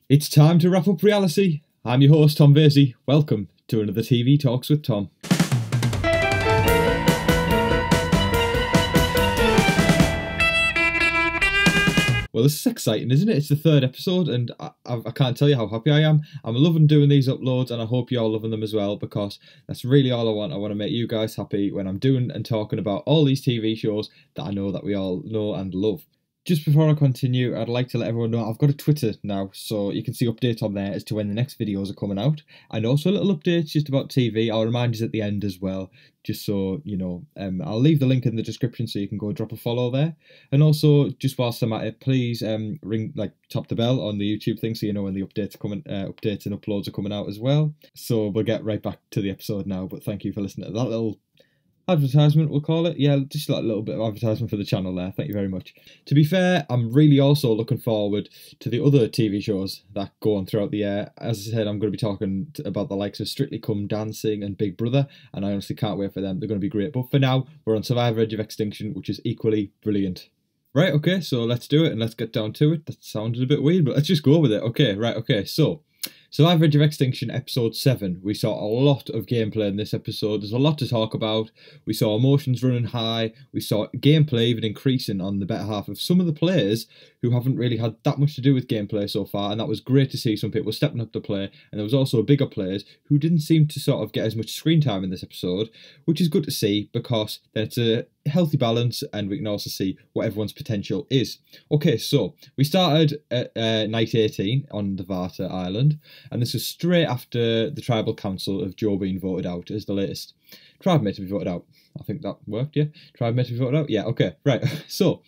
It's time to wrap up reality. I'm your host, Tom Vasey. Welcome to another TV Talks with Tom. Well, this is exciting, isn't it? It's the third episode, and I can't tell you how happy I am. I'm loving doing these uploads, and I hope you're loving them as well, because that's really all I want. I want to make you guys happy when I'm doing and talking about all these TV shows that I know that we all know and love. Just before I continue, I'd like to let everyone know I've got a Twitter now, so you can see updates on there as to when the next videos are coming out, and also little updates just about TV. I'll remind you at the end as well, just so you know. I'll leave the link in the description so you can go drop a follow there. And also, just whilst I'm at it, please tap the bell on the YouTube thing so you know when the updates are coming, updates and uploads are coming out as well. So we'll get right back to the episode now. But thank you for listening to that little advertisement, we'll call it. Yeah, just like a little bit of advertisement for the channel there. Thank you very much. To be fair, I'm really also looking forward to the other TV shows that go on throughout the year. As I said, I'm going to be talking about the likes of Strictly Come Dancing and Big Brother, and I honestly can't wait for them. They're going to be great. But for now, we're on Survivor: Edge of Extinction, which is equally brilliant. Right, okay, so let's do it and let's get down to it. That sounded a bit weird, but let's just go with it. Okay, right, okay, so Survivor: Edge of Extinction episode 7. We saw a lot of gameplay in this episode. There's a lot to talk about. We saw emotions running high. We saw gameplay even increasing on the better half of some of the players who haven't really had that much to do with gameplay so far, and that was great to see. Some people stepping up to play, and there was also bigger players who didn't seem to sort of get as much screen time in this episode, which is good to see because then it's a healthy balance and we can also see what everyone's potential is. Okay, so we started at night 18 on the Varta Island, and this was straight after the tribal council of Joe being voted out as the latest tribe mate to be voted out. I think that worked, yeah? Tribe mate to be voted out? Yeah, okay, right. So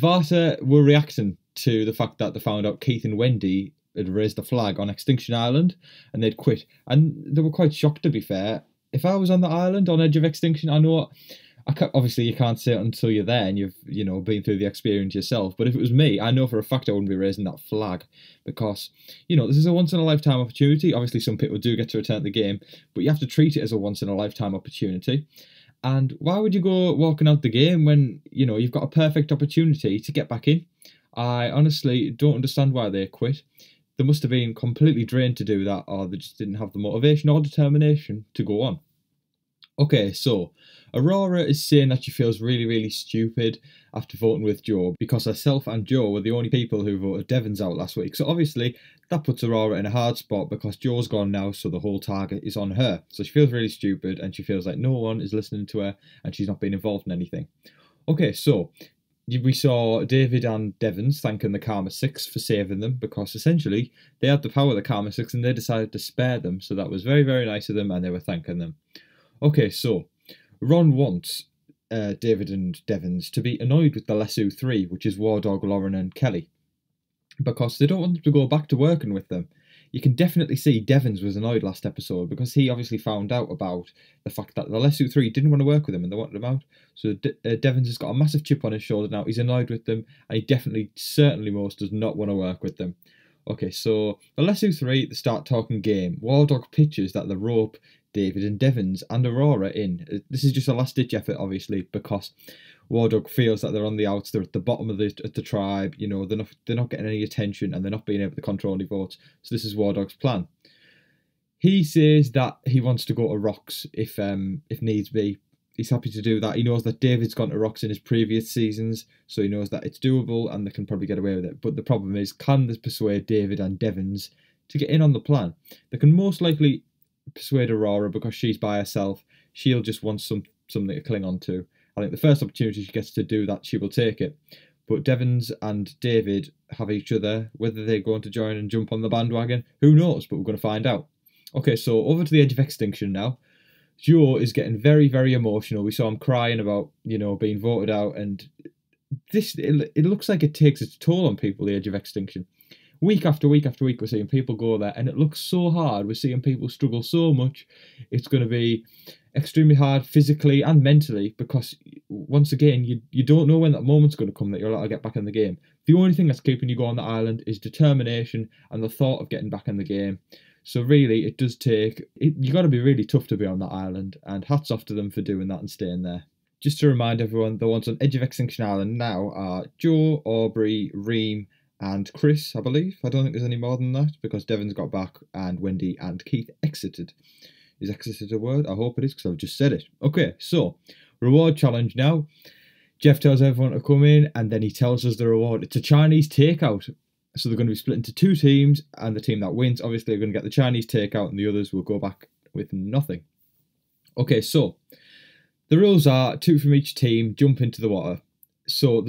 Varta were reacting to the fact that they found out Keith and Wendy had raised the flag on Extinction Island and they'd quit, and they were quite shocked, to be fair. If I was on the island on Edge of Extinction, I know obviously you can't say it until you're there and you've been through the experience yourself, but if it was me, I know for a fact I wouldn't be raising that flag, because this is a once in a lifetime opportunity. Obviously some people do get to return to the game, but you have to treat it as a once in a lifetime opportunity. And why would you go walking out the game when you've got a perfect opportunity to get back in? I honestly don't understand why they quit. They must have been completely drained to do that, or they just didn't have the motivation or determination to go on. Okay, so Aurora is saying that she feels really, really stupid after voting with Joe, because herself and Joe were the only people who voted Devons out last week. So obviously that puts Aurora in a hard spot because Joe's gone now, so the whole target is on her. So she feels really stupid and she feels like no one is listening to her and she's not being involved in anything. Okay, so we saw David and Devons thanking the Karma 6 for saving them, because essentially they had the power of the Karma 6 and they decided to spare them. So that was very, very nice of them and they were thanking them. Okay, so Ron wants David and Devons to be annoyed with the Lesu 3, which is War Dog, Lauren and Kelly, because they don't want them to go back to working with them. You can definitely see Devons was annoyed last episode because he obviously found out about the fact that the Lesu 3 didn't want to work with him and they wanted him out. So Devons has got a massive chip on his shoulder now. He's annoyed with them and he definitely, certainly most, does not want to work with them. Okay, so the Lesu 3, they start talking game. War Dog pitches that they rope David and Devons and Aurora in. This is just a last-ditch effort, obviously, because War Dog feels that they're on the outs, they're at the bottom of the tribe, they're not getting any attention and they're not being able to control any votes. So this is War Dog's plan. He says that he wants to go to Rocks if needs be. He's happy to do that. He knows that David's gone to Rocks in his previous seasons, so he knows that it's doable and they can probably get away with it. But the problem is, can they persuade David and Devons to get in on the plan? They can most likely persuade Aurora because she's by herself. She'll just want something to cling on to. I think the first opportunity she gets to do that, she will take it. But Devons and David have each other. Whether they're going to join and jump on the bandwagon, who knows, but we're going to find out. Okay, so over to the Edge of Extinction now. Joe is getting very, very emotional. We saw him crying about, being voted out, and it looks like it takes its toll on people, the Edge of Extinction. Week after week after week, we're seeing people go there, and it looks so hard. We're seeing people struggle so much. It's going to be extremely hard physically and mentally, because once again, you don't know when that moment's going to come that you're allowed to get back in the game. The only thing that's keeping you going on the island is determination and the thought of getting back in the game. So really, it does take, you got to be really tough to be on that island, and hats off to them for doing that and staying there. Just to remind everyone, the ones on Edge of Extinction Island now are Joe, Aubrey, Reem, and Chris, I believe. I don't think there's any more than that because Devon's got back and Wendy and Keith exited. Is exited a word? I hope it is because I've just said it. Okay, so reward challenge now. Jeff tells everyone to come in and then he tells us the reward. It's a Chinese takeout. So they're going to be split into 2 teams and the team that wins, obviously, are going to get the Chinese takeout and the others will go back with nothing. Okay, so the rules are 2 from each team jump into the water. So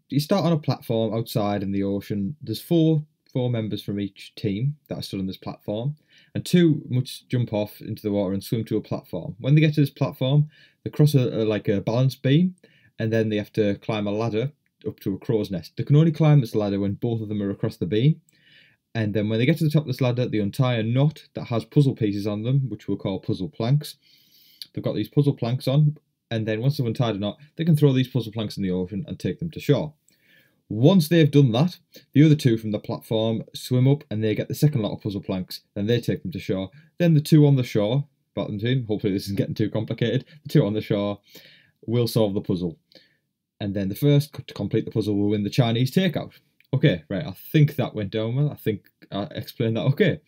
you start on a platform outside in the ocean. There's four members from each team that are stood on this platform, and 2 must jump off into the water and swim to a platform. When they get to this platform, they cross like a balance beam, and then they have to climb a ladder up to a crow's nest. They can only climb this ladder when both of them are across the beam. And then when they get to the top of this ladder, they untie a knot that has puzzle pieces on them, which we'll call puzzle planks. They've got these puzzle planks on, and then once they've untied a knot, they can throw these puzzle planks in the ocean and take them to shore. Once they've done that, the other 2 from the platform swim up and they get the second lot of puzzle planks, then they take them to shore. Then the 2 on the shore, bottom team, hopefully this isn't getting too complicated, the 2 on the shore will solve the puzzle. And then the first to complete the puzzle will win the Chinese takeout. Okay, right, I think that went down well. I think I explained that okay.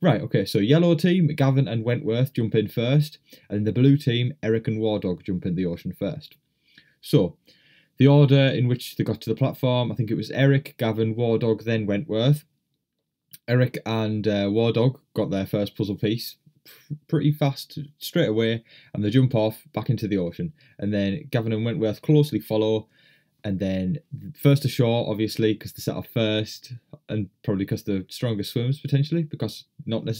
Right, okay, so yellow team, Gavin and Wentworth jump in first, and the blue team, Eric and Wardog jump in the ocean first. So, the order in which they got to the platform, I think it was Eric, Gavin, Wardog, then Wentworth. Eric and Wardog got their first puzzle piece pretty fast, straight away, and they jump off back into the ocean. And then Gavin and Wentworth closely follow, and then first to shore, obviously, because they set off first, and probably because they're stronger swimmers, potentially, because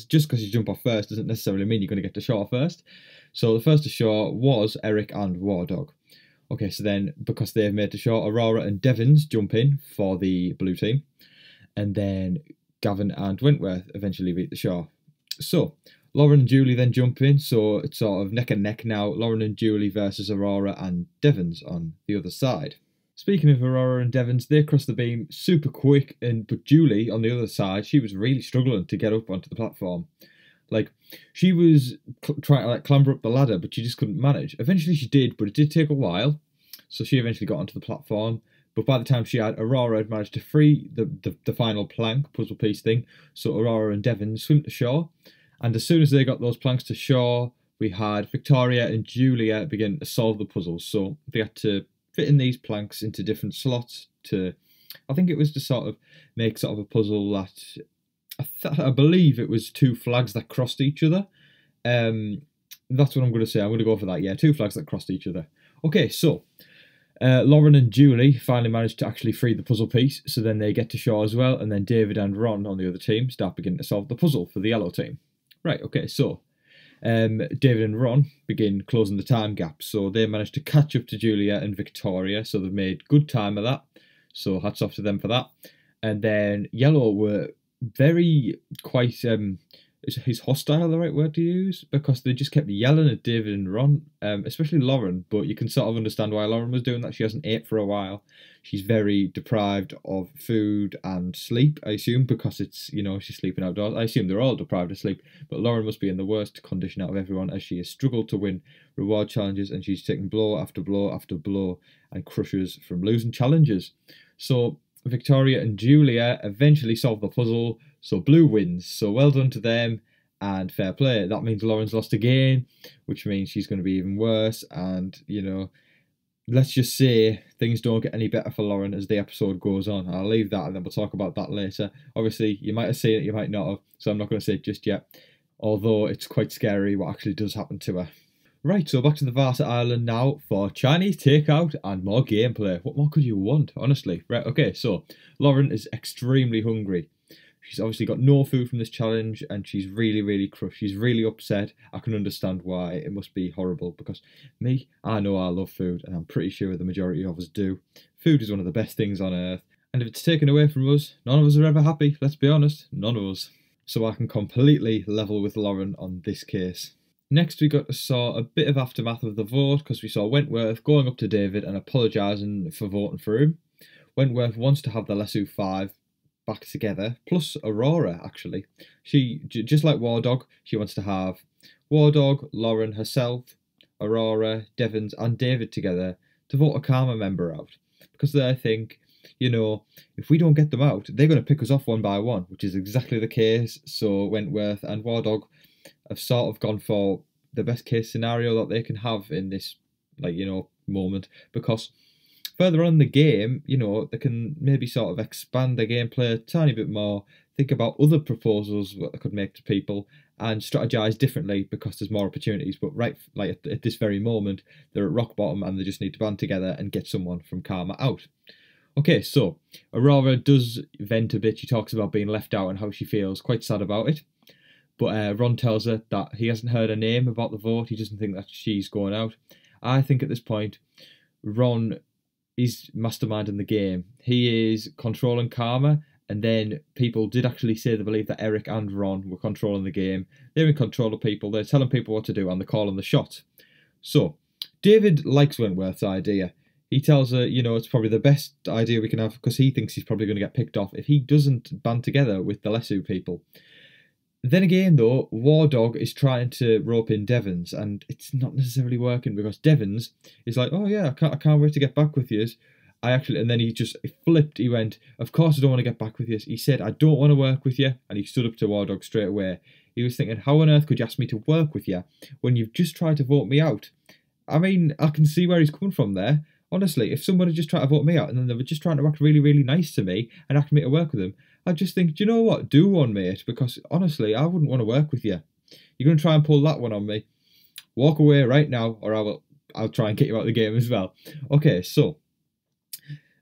just because you jump off first doesn't necessarily mean you're going to get to shore first. So the first to shore was Eric and Wardog. Okay, so then, because they've made to shore, Aurora and Devons jump in for the blue team, and then Gavin and Wentworth eventually beat the shore. So, Lauren and Julie then jump in, so it's sort of neck and neck now, Lauren and Julie versus Aurora and Devons on the other side. Speaking of Aurora and Devons, they cross the beam super quick, but Julie, on the other side, she was really struggling to get up onto the platform. Like, she was trying to clamber up the ladder, but she just couldn't manage. Eventually she did, but it did take a while, so she eventually got onto the platform. But by the time Aurora had managed to free the final plank, puzzle piece thing, so Aurora and Devons swim to shore. And as soon as they got those planks to shore, we had Victoria and Julia begin to solve the puzzles. So they had to fit in these planks into different slots to, I think it was to sort of make sort of a puzzle that, I believe it was 2 flags that crossed each other. That's what I'm going to say. I'm going to go for that. Yeah, 2 flags that crossed each other. Okay, so Lauren and Julie finally managed to actually free the puzzle piece, so then they get to shore as well, and then David and Ron on the other team start beginning to solve the puzzle for the yellow team. Right, okay, so David and Ron begin closing the time gap, so they managed to catch up to Julia and Victoria, so they've made good time of that, so hats off to them for that. And then yellow were quite is hostile the right word to use? Because they just kept yelling at David and Ron, especially Lauren, but you can sort of understand why Lauren was doing that. She hasn't ate for a while. She's very deprived of food and sleep, I assume, because it's, she's sleeping outdoors. I assume they're all deprived of sleep, but Lauren must be in the worst condition out of everyone as she has struggled to win reward challenges and she's taken blow after blow after blow and crushes from losing challenges. So Victoria and Julia eventually solve the puzzle, so blue wins. So well done to them and fair play. That means Lauren's lost again, which means she's going to be even worse. And, let's just say things don't get any better for Lauren as the episode goes on. I'll leave that and then we'll talk about that later. Obviously, you might have seen it, you might not have, so I'm not going to say it just yet. Although it's quite scary what actually does happen to her. Right, so back to the Varsa Island now for Chinese takeout and more gameplay. What more could you want, honestly? Right, okay, so Lauren is extremely hungry. She's obviously got no food from this challenge and she's really, really crushed. She's really upset. I can understand why. It must be horrible because I know I love food and I'm pretty sure the majority of us do. Food is one of the best things on earth. And if it's taken away from us, none of us are ever happy. Let's be honest, none of us. So I can completely level with Lauren on this case. Next, we got to saw a bit of aftermath of the vote because we saw Wentworth going up to David and apologising for voting for him. Wentworth wants to have the Lesu 5 back together, plus Aurora, actually. She, just like Wardog, she wants to have Wardog, Lauren, herself, Aurora, Devons and David together to vote a Karma member out. Because they think you know, if we don't get them out, they're going to pick us off one by one, which is exactly the case. So Wentworth and War Dog have sort of gone for the best case scenario that they can have in this, like, you know, moment, because further on in the game, you know, they can maybe sort of expand the gameplay a tiny bit more, think about other proposals what they could make to people, and strategize differently because there's more opportunities. But right, like at this very moment, they're at rock bottom and they just need to band together and get someone from Karma out. Okay, so Aurora does vent a bit. She talks about being left out and how she feels quite sad about it. But Ron tells her that he hasn't heard her name about the vote. He doesn't think that she's going out. I think at this point, Ron is masterminding the game. He is controlling Karma, and then people did actually say they believe that Eric and Ron were controlling the game. They're in control of people. They're telling people what to do, and they're calling the shots. So David likes Wentworth's idea. He tells her, you know, it's probably the best idea we can have because he thinks he's probably going to get picked off if he doesn't band together with the Lesu people. Then again, though, War Dog is trying to rope in Devons, and it's not necessarily working because Devons is like, oh yeah, I can't wait to get back with you. And then he flipped. He went, of course I don't want to get back with you. He said, I don't want to work with you, and he stood up to War Dog straight away. He was thinking, how on earth could you ask me to work with you when you've just tried to vote me out? I mean, I can see where he's coming from there. Honestly, if somebody just tried to vote me out and then they were just trying to act really, really nice to me and ask me to work with them, I'd just think, do you know what? Do one, mate, because honestly, I wouldn't want to work with you. You're going to try and pull that one on me. Walk away right now, or I'll try and get you out of the game as well. Okay, so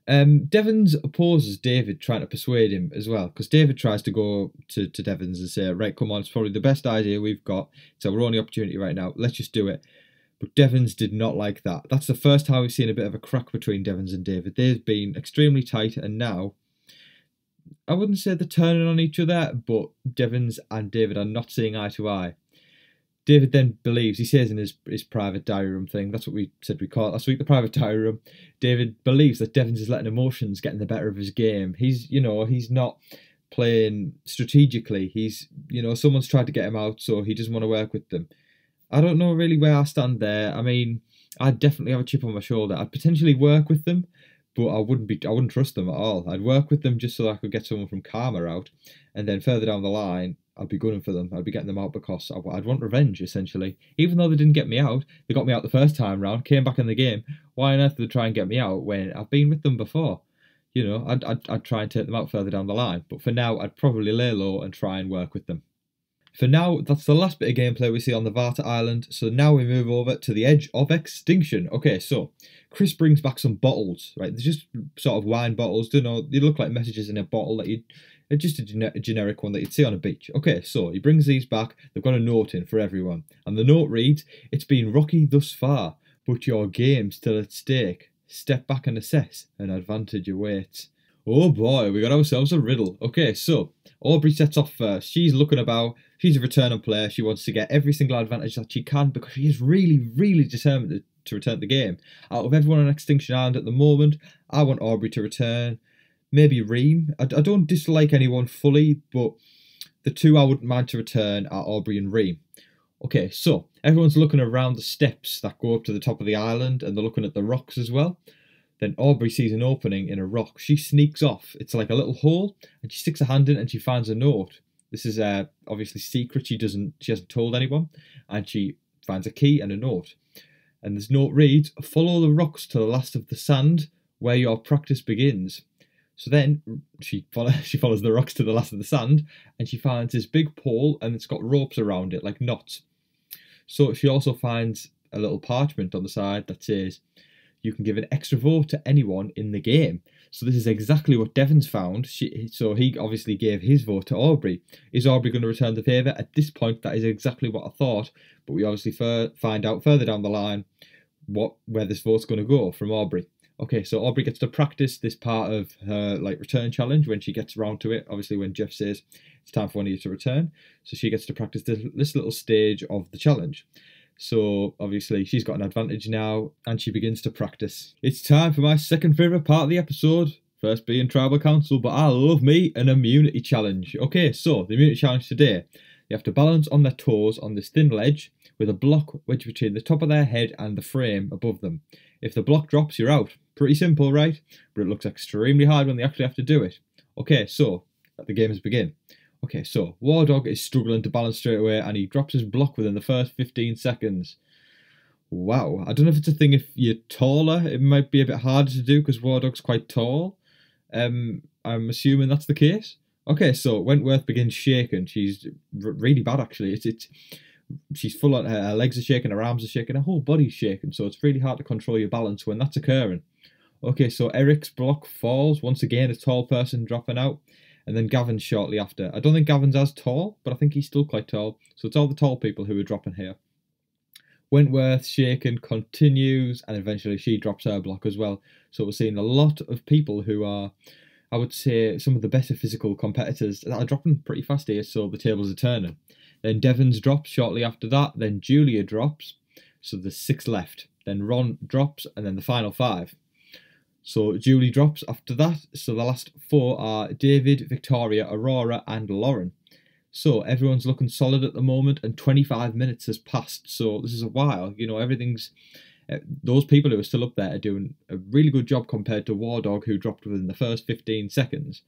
Devons opposes David trying to persuade him as well, because David tries to go to Devons and say, right, come on, it's probably the best idea we've got. It's our only opportunity right now. Let's just do it. But Devons did not like that. That's the first time we've seen a bit of a crack between Devons and David. They've been extremely tight, and now, I wouldn't say they're turning on each other, but Devons and David are not seeing eye to eye. David then believes, he says in his private diary room thing, that's what we said we call it last week, the private diary room, David believes that Devons is letting emotions get in the better of his game. He's not playing strategically. He's, someone's tried to get him out, so he doesn't want to work with them. I don't know really where I stand there. I mean, I'd definitely have a chip on my shoulder. I'd potentially work with them, but I wouldn't trust them at all. I'd work with them just so I could get someone from Karma out, and then further down the line, I'd be gunning for them. I'd be getting them out because I'd want revenge, essentially. Even though they didn't get me out, they got me out the first time round, came back in the game. Why on earth did they try and get me out when I've been with them before? I'd try and take them out further down the line. But for now, I'd probably lay low and try and work with them. For now, that's the last bit of gameplay we see on the Varta Island, so now we move over to the edge of Extinction. Okay, so Chris brings back some bottles, right? They're just sort of wine bottles, they look like messages in a bottle that just a generic one that you'd see on a beach. Okay, so he brings these back, they've got a note in for everyone, and the note reads, "It's been rocky thus far, but your game's still at stake. Step back and assess, an advantage awaits." Oh boy, we got ourselves a riddle. Okay, so Aubrey sets off first. She's looking about. She's a returning player. She wants to get every single advantage that she can because she is really, really determined to return the game. Out of everyone on Extinction Island at the moment, I want Aubrey to return. Maybe Reem. I don't dislike anyone fully, but the two I wouldn't mind to return are Aubrey and Reem. Okay, so everyone's looking around the steps that go up to the top of the island, and they're looking at the rocks as well. Then Aubrey sees an opening in a rock. She sneaks off. It's like a little hole, and she sticks her hand in and she finds a note. This is obviously secret. She hasn't told anyone, and she finds a key and a note. And this note reads, "Follow the rocks to the last of the sand, where your practice begins." So then she follows the rocks to the last of the sand, and she finds this big pole, and it's got ropes around it like knots. So she also finds a little parchment on the side that says, "You can give an extra vote to anyone in the game." So this is exactly what Devon's found. So he obviously gave his vote to Aubrey. Is Aubrey going to return the favour? At this point, that is exactly what I thought. But we obviously find out further down the line where this vote's going to go from Aubrey. Okay, so Aubrey gets to practice this part of her return challenge when she gets around to it. Obviously, when Jeff says it's time for one of you to return, so she gets to practice this little stage of the challenge. So obviously she's got an advantage now, and she begins to practice. It's time for my second favourite part of the episode. First being Tribal Council, but I love me an immunity challenge. Okay, so the immunity challenge today. You have to balance on their toes on this thin ledge with a block wedged between the top of their head and the frame above them. If the block drops, you're out. Pretty simple, right? But it looks extremely hard when they actually have to do it. Okay, so let the games begin. Okay, so War Dog is struggling to balance straight away, and he drops his block within the first 15 seconds. Wow, I don't know if it's a thing if you're taller, it might be a bit harder to do because War Dog's quite tall. I'm assuming that's the case. Okay, so Wentworth begins shaking. She's really bad, actually. She's full on, her legs are shaking, her arms are shaking, her whole body's shaking, so it's really hard to control your balance when that's occurring. Okay, so Eric's block falls. Once again, a tall person dropping out. And then Gavin's shortly after. I don't think Gavin's as tall, but I think he's still quite tall. So it's all the tall people who are dropping here. Wentworth shaking continues, and eventually she drops her block as well. So we're seeing a lot of people who are, I would say, some of the better physical competitors that are dropping pretty fast here, so the tables are turning. Then Devon's drops shortly after that. Then Julia drops. So there's 6 left. Then Ron drops, and then the final 5. So Julie drops after that. So the last 4 are David, Victoria, Aurora, and Lauren. So everyone's looking solid at the moment, and 25 minutes has passed. So this is a while. You know, everything's... those people who are still up there are doing a really good job compared to War Dog, who dropped within the first 15 seconds.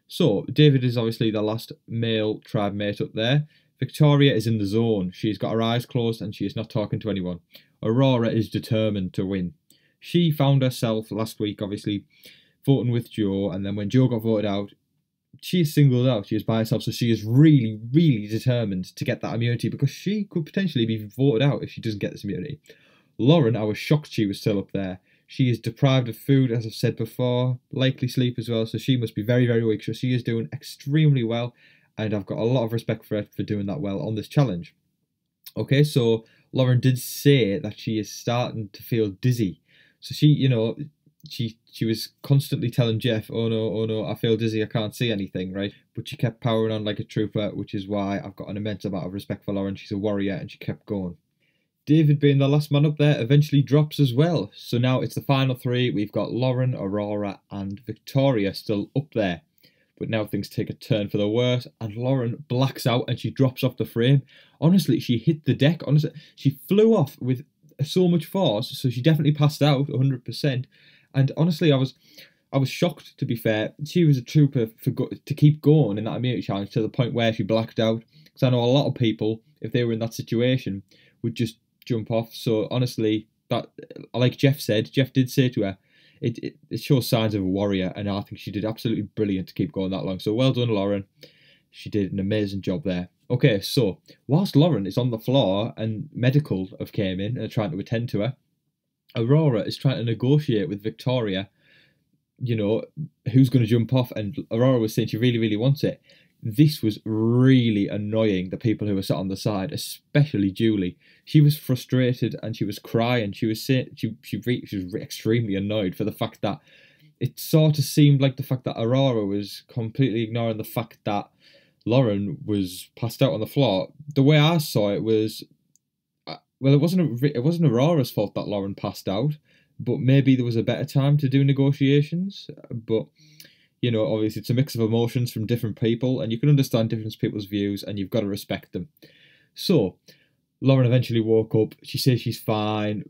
So David is obviously the last male tribe mate up there. Victoria is in the zone. She's got her eyes closed and she is not talking to anyone. Aurora is determined to win. She found herself last week, obviously, voting with Joe, and then when Joe got voted out, she is singled out. She is by herself, so she is really, really determined to get that immunity because she could potentially be voted out if she doesn't get this immunity. Lauren, I was shocked she was still up there. She is deprived of food, as I've said before, likely sleep as well, so she must be very, very weak. So she is doing extremely well, and I've got a lot of respect for her for doing that well on this challenge. Okay, so Lauren did say that she is starting to feel dizzy. So she, you know, she was constantly telling Jeff, oh no, I feel dizzy, I can't see anything, right? But she kept powering on like a trooper, which is why I've got an immense amount of respect for Lauren. She's a warrior, and she kept going. David, being the last man up there, eventually drops as well. So now it's the final 3. We've got Lauren, Aurora, and Victoria still up there. But now things take a turn for the worse, and Lauren blacks out and she drops off the frame. Honestly, she hit the deck. Honestly, she flew off with so much force, so she definitely passed out 100%. And honestly, I was shocked, to be fair. She was a trooper to keep going in that immunity challenge to the point where she blacked out. Because I know a lot of people, if they were in that situation, would just jump off. So honestly, that, like Jeff said, Jeff did say to her, it shows signs of a warrior, and I think she did absolutely brilliant to keep going that long. So well done, Lauren. She did an amazing job there. Okay, so whilst Lauren is on the floor and medical have came in and are trying to attend to her, Aurora is trying to negotiate with Victoria, you know, who's going to jump off, and Aurora was saying she really, really wants it. This was really annoying the people who were sat on the side, especially Julie. She was frustrated and she was crying. She was saying she was extremely annoyed for the fact that it sort of seemed like the fact that Aurora was completely ignoring the fact that Lauren was passed out on the floor. The way I saw it was, well, it wasn't Aurora's fault that Lauren passed out, but maybe there was a better time to do negotiations. But you know, obviously it's a mix of emotions from different people, and you can understand different people's views, and you've got to respect them. So Lauren eventually woke up. She says she's fine,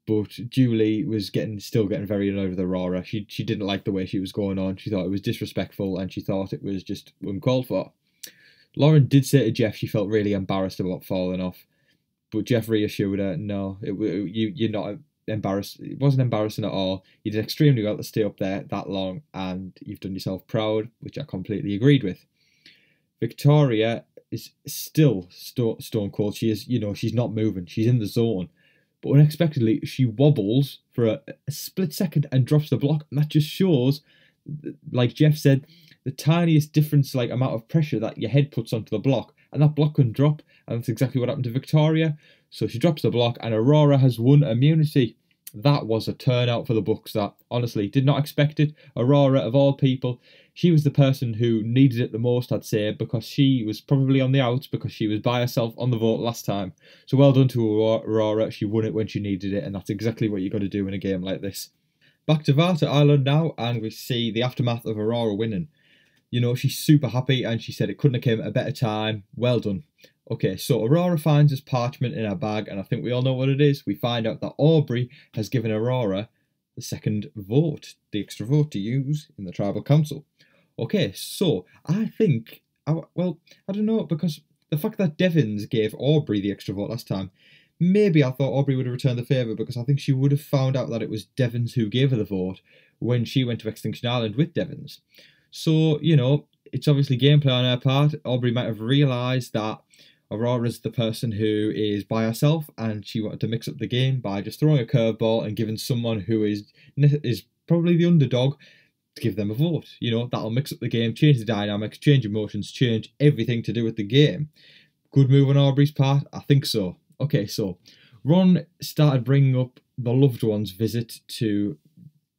but Julie was still getting very annoyed with Aurora. She didn't like the way she was going on. She thought it was disrespectful, and she thought it was just uncalled for. Lauren did say to Jeff she felt really embarrassed about falling off, but Jeff reassured her, no, you're not embarrassed. It wasn't embarrassing at all. You did extremely well to stay up there that long, and you've done yourself proud, which I completely agreed with. Victoria is still stone cold. She is, you know, she's not moving. She's in the zone. But unexpectedly, she wobbles for a split second and drops the block. And that just shows, like Jeff said, the tiniest difference, like amount of pressure that your head puts onto the block. And that block can drop. And that's exactly what happened to Victoria. So she drops the block, and Aurora has won immunity. That was a turnout for the books that, honestly, did not expect it. Aurora, of all people, she was the person who needed it the most, I'd say, because she was probably on the outs because she was by herself on the vote last time. So well done to Aurora. She won it when she needed it, and that's exactly what you got to do in a game like this. Back to Vata Island now, and we see the aftermath of Aurora winning. You know, she's super happy, and she said it couldn't have came at a better time. Well done. Okay, so Aurora finds this parchment in her bag, and I think we all know what it is. We find out that Aubrey has given Aurora the second vote, the extra vote to use in the tribal council. Okay, so I think, well, I don't know, because the fact that Devons gave Aubrey the extra vote last time, maybe I thought Aubrey would have returned the favour, because I think she would have found out that it was Devons who gave her the vote when she went to Extinction Island with Devons. So, you know, it's obviously gameplay on her part. Aubrey might have realised that Aurora's the person who is by herself, and she wanted to mix up the game by just throwing a curveball and giving someone who is probably the underdog to give them a vote. You know, that'll mix up the game, change the dynamics, change emotions, change everything to do with the game. Good move on Aubrey's part? I think so. Okay, so Ron started bringing up the loved one's visit to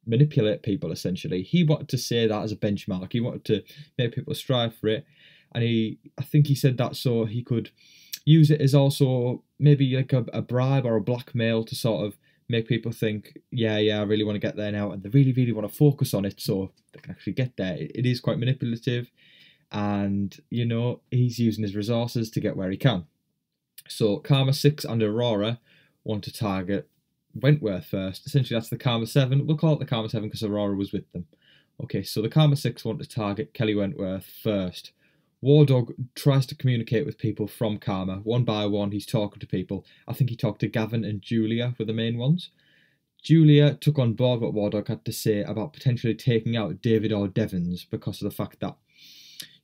manipulate people, essentially. He wanted to say that as a benchmark. He wanted to make people strive for it. And I think he said that so he could use it as also maybe like a bribe or a blackmail to sort of make people think, yeah, I really want to get there now, and they really, really want to focus on it so they can actually get there. It is quite manipulative, and, you know, he's using his resources to get where he can. So Karma 6 and Aurora want to target Wentworth first. Essentially, that's the Karma 7. We'll call it the Karma 7 because Aurora was with them. Okay, so the Karma 6 want to target Kelly Wentworth first. Wardog tries to communicate with people from Karma. One by one, he's talking to people. I think he talked to Gavin and Julia were the main ones. Julia took on board what Wardog had to say about potentially taking out David or Devons because of the fact that,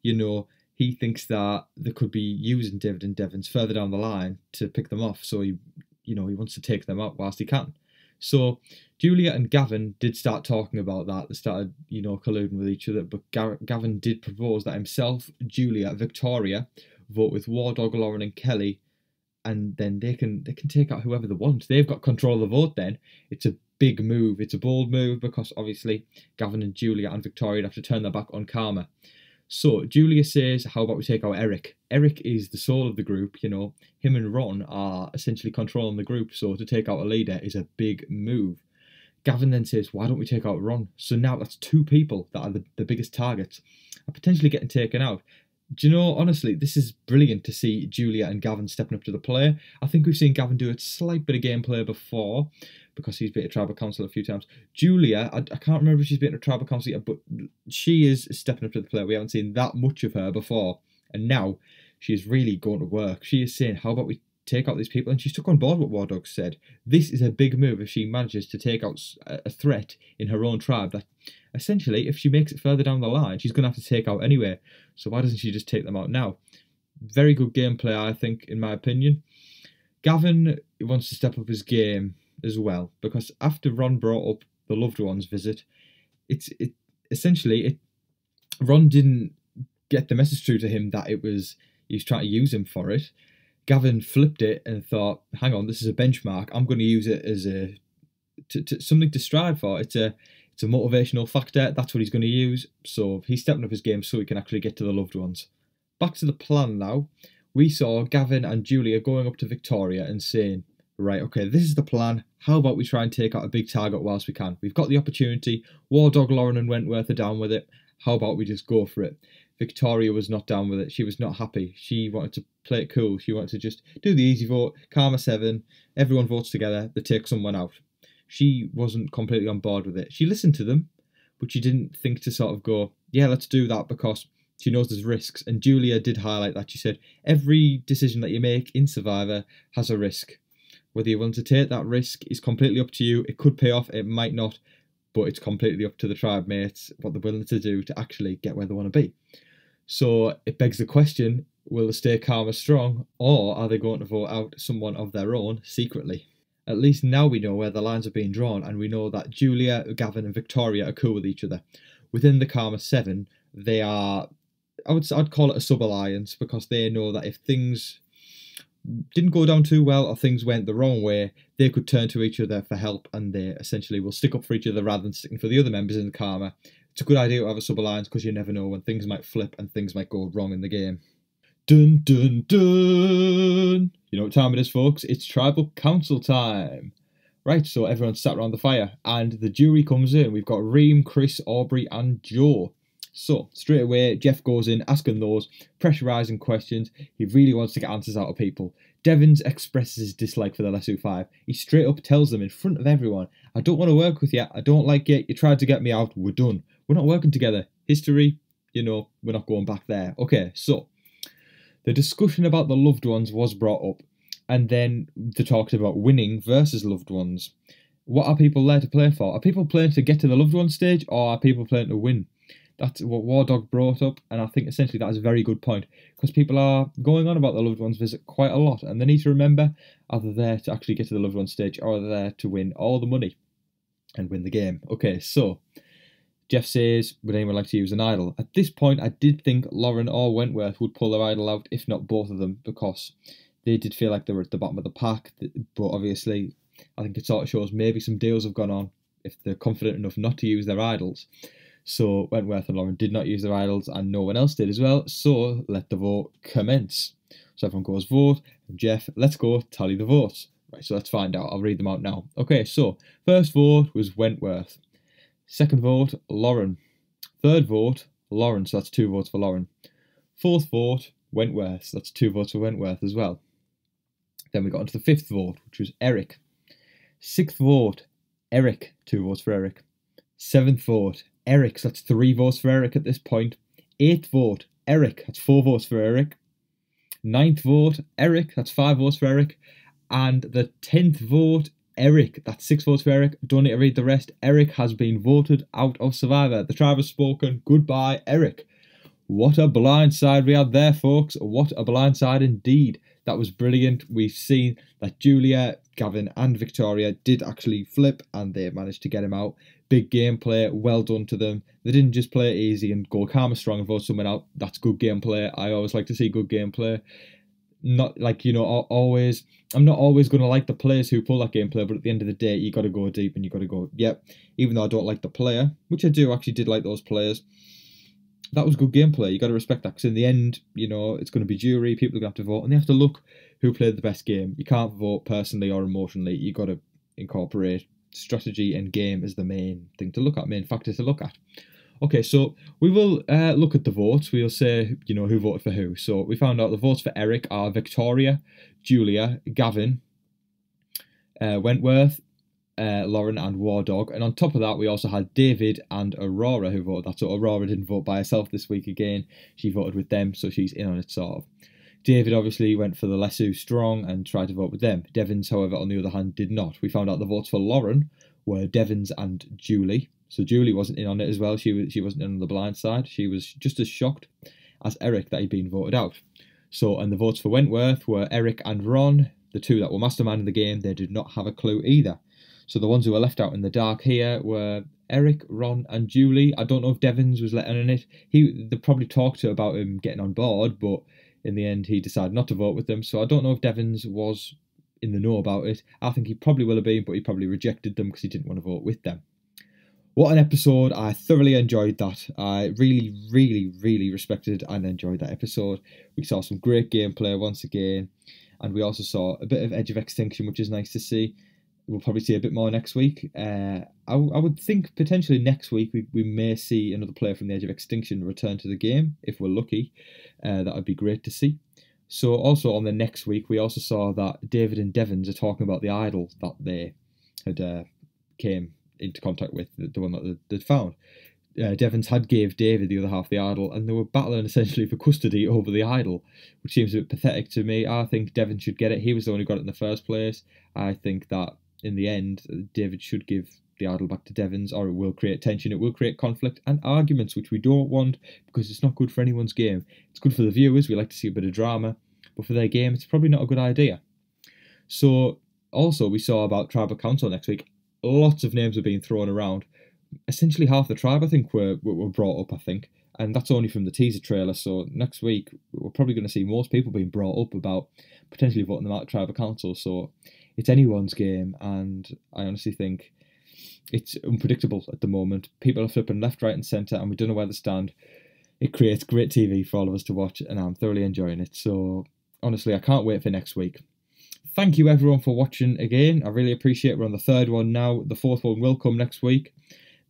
you know, he thinks that they could be using David and Devons further down the line to pick them off. So he wants to take them out whilst he can. So Julia and Gavin did start talking about that. They started, you know, colluding with each other. But Gavin did propose that himself, Julia, Victoria vote with Wardog, Lauren, and Kelly, and then they can take out whoever they want. They've got control of the vote. Then it's a big move. It's a bold move because obviously Gavin and Julia and Victoria have to turn their back on Karma. So Julia says, how about we take out Eric? Eric is the soul of the group, you know. Him and Ron are essentially controlling the group, so to take out a leader is a big move. Gavin then says, why don't we take out Ron? So now that's two people that are the biggest targets are potentially getting taken out. Do you know, honestly, this is brilliant to see Julia and Gavin stepping up to the play. I think we've seen Gavin do a slight bit of gameplay before because he's been to Tribal Council a few times. Julia, I can't remember if she's been to Tribal Council yet, but she is stepping up to the play. We haven't seen that much of her before. And now she is really going to work. She is saying, how about we take out these people? And she's took on board what Wardog said. This is a big move if she manages to take out a threat in her own tribe that essentially, if she makes it further down the line, she's going to have to take out anyway. So why doesn't she just take them out now? Very good gameplay, I think, in my opinion. Gavin wants to step up his game as well, because after Ron brought up the loved one's visit, Ron didn't get the message through to him that he's trying to use him for it. Gavin flipped it and thought, hang on, this is a benchmark. I'm going to use it as something to strive for. It's a motivational factor. That's what he's going to use. So he's stepping up his game so he can actually get to the loved ones. Back to the plan now. We saw Gavin and Julia going up to Victoria and saying, right, okay, this is the plan. How about we try and take out a big target whilst we can? We've got the opportunity. Wardog, Lauren and Wentworth are down with it. How about we just go for it? Victoria was not down with it. She was not happy. She wanted to play it cool. She wanted to just do the easy vote. Karma 7. Everyone votes together. They take someone out. She wasn't completely on board with it. She listened to them, but she didn't think to sort of go, yeah, let's do that, because she knows there's risks. And Julia did highlight that. She said, every decision that you make in Survivor has a risk. Whether you're willing to take that risk is completely up to you. It could pay off, it might not, but it's completely up to the tribe mates what they're willing to do to actually get where they want to be. So it begs the question, will they stay Karma strong, or are they going to vote out someone of their own secretly? At least now we know where the lines are being drawn, and we know that Julia, Gavin and Victoria are cool with each other. Within the Karma 7, they are, I'd call it a sub-alliance, because they know that if things didn't go down too well or things went the wrong way, they could turn to each other for help, and they essentially will stick up for each other rather than sticking for the other members in the Karma. It's a good idea to have a sub-alliance because you never know when things might flip and things might go wrong in the game. Dun dun dun! You know what time it is, folks? It's Tribal Council time. Right, so everyone's sat around the fire and the jury comes in. We've got Reem, Chris, Aubrey and Joe. So, straight away, Jeff goes in asking those pressurising questions. He really wants to get answers out of people. Devons expresses his dislike for the Lesu 5. He straight up tells them in front of everyone, I don't want to work with you. I don't like you. You tried to get me out. We're done. We're not working together. History, you know, we're not going back there. Okay, so the discussion about the loved ones was brought up. And then they talked about winning versus loved ones. What are people there to play for? Are people playing to get to the loved one stage, or are people playing to win? That's what War Dog brought up, and I think essentially that is a very good point, because people are going on about the loved ones visit quite a lot, and they need to remember, are they there to actually get to the loved one stage, or are they there to win all the money and win the game? Okay, so Jeff says, would anyone like to use an idol? At this point, I did think Lauren or Wentworth would pull their idol out, if not both of them, because they did feel like they were at the bottom of the pack, but obviously I think it sort of shows maybe some deals have gone on if they're confident enough not to use their idols. So Wentworth and Lauren did not use their idols, and no one else did as well, so let the vote commence. So everyone goes vote, and Jeff, let's go tally the votes. Right, so let's find out. I'll read them out now. Okay, so first vote was Wentworth. Second vote, Lauren. Third vote, Lauren, so that's 2 votes for Lauren. Fourth vote, Wentworth, so that's 2 votes for Wentworth as well. Then we got onto the 5th vote, which was Eric. 6th vote, Eric, 2 votes for Eric. 7th vote, Eric, so that's 3 votes for Eric at this point. 8th vote, Eric, that's 4 votes for Eric. 9th vote, Eric, that's 5 votes for Eric. And the 10th vote, Eric, that's 6 votes for Eric. Don't need to read the rest. Eric has been voted out of Survivor. The tribe has spoken. Goodbye, Eric. What a blindside we had there, folks. What a blindside indeed. That was brilliant. We've seen that Julia, Gavin and Victoria did actually flip, and they managed to get him out. Big gameplay, well done to them. They didn't just play it easy and go karma strong and vote someone out. That's good gameplay. I always like to see good gameplay. Not like, you know, always, I'm not always going to like the players who pull that gameplay, but at the end of the day, you got to go deep and you got to go, yep, even though I don't like the player, which I do actually did like those players. That was good gameplay. You got to respect that, because in the end, you know, it's going to be jury. People are going to have to vote, and they have to look who played the best game. You can't vote personally or emotionally. You got to incorporate strategy and game as the main thing to look at, main factor to look at. Okay, so we will look at the votes. We'll say, you know, who voted for who. So we found out the votes for Eric are Victoria, Julia, Gavin, Wentworth, Lauren and War Dog, and on top of that we also had David and Aurora who voted that. So Aurora didn't vote by herself this week again, she voted with them, so she's in on it sort of. David obviously went for the Lesu Strong and tried to vote with them. Devons, however, on the other hand, did not. We found out the votes for Lauren were Devons and Julie, so Julie wasn't in on it as well. She wasn't in on the blind side. She was just as shocked as Eric that he'd been voted out. So, and the votes for Wentworth were Eric and Ron, the two that were masterminding the game. They did not have a clue either. So the ones who were left out in the dark here were Eric, Ron and Julie. I don't know if Devons was letting in it. They probably talked to about him getting on board, but in the end he decided not to vote with them. So I don't know if Devons was in the know about it. I think he probably will have been, but he probably rejected them because he didn't want to vote with them. What an episode. I thoroughly enjoyed that. I really respected and enjoyed that episode. We saw some great gameplay once again, and we also saw a bit of Edge of Extinction, which is nice to see. We'll probably see a bit more next week. I would think potentially next week we may see another player from the Edge of Extinction return to the game, if we're lucky. That would be great to see. So also on the next week, we also saw that David and Devons are talking about the idol that they had came into contact with, the one that they'd found. Devons had gave David the other half of the idol, and they were battling essentially for custody over the idol, which seems a bit pathetic to me. I think Devon should get it. He was the one who got it in the first place. I think that in the end, David should give the idol back to Devons, or it will create tension, it will create conflict and arguments, which we don't want, because it's not good for anyone's game. It's good for the viewers, we like to see a bit of drama, but for their game, it's probably not a good idea. So, also, we saw about Tribal Council next week. Lots of names were being thrown around. Essentially half the tribe, I think, were brought up, I think. And that's only from the teaser trailer, so next week, we're probably going to see most people being brought up about potentially voting them out of Tribal Council, so it's anyone's game, and I honestly think it's unpredictable at the moment. People are flipping left, right and centre, and we don't know where they stand. It creates great TV for all of us to watch, and I'm thoroughly enjoying it, so honestly, I can't wait for next week. Thank you everyone for watching again. I really appreciate it. We're on the 3rd one now. The 4th one will come next week.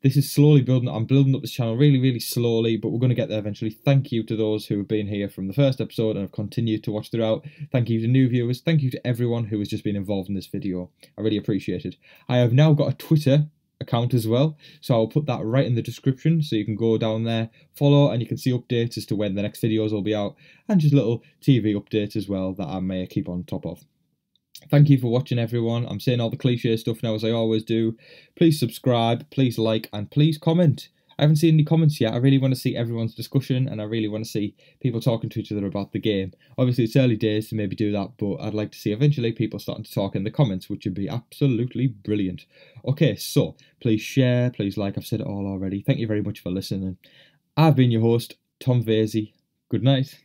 This is slowly building. I'm building up this channel really, really slowly, but we're going to get there eventually. Thank you to those who have been here from the first episode and have continued to watch throughout. Thank you to new viewers. Thank you to everyone who has just been involved in this video. I really appreciate it. I have now got a Twitter account as well, so I'll put that right in the description, so you can go down there, follow, and you can see updates as to when the next videos will be out, and just little TV updates as well that I may keep on top of. Thank you for watching, everyone. I'm saying all the cliche stuff now, as I always do. Please subscribe, please like, and please comment. I haven't seen any comments yet. I really want to see everyone's discussion, and I really want to see people talking to each other about the game. Obviously, it's early days to maybe do that, but I'd like to see eventually people starting to talk in the comments, which would be absolutely brilliant. Okay, so please share, please like. I've said it all already. Thank you very much for listening. I've been your host, Tom Vasey. Good night.